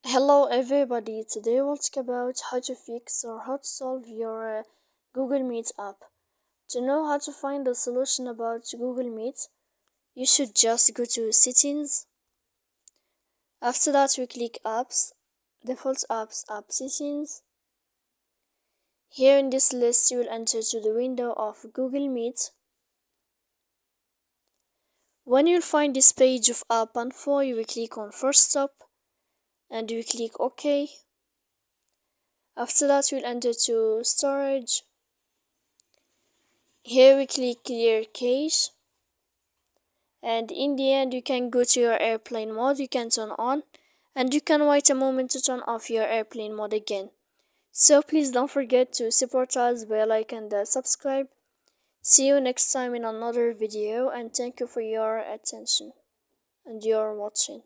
Hello everybody, today we'll talk about how to fix or how to solve your Google Meet app. To know how to find a solution about Google Meet, you should just go to settings. After that we click apps, default apps, app settings. Here in this list you will enter to the window of Google Meet. When you'll find this page of app info, you will click on first stop and you click OK. After that we'll enter to storage. Here we click clear cache, and in the end you can go to your airplane mode, you can turn on, and you can wait a moment to turn off your airplane mode again. So please don't forget to support us by like and subscribe. See you next time in another video, and thank you for your attention and your watching.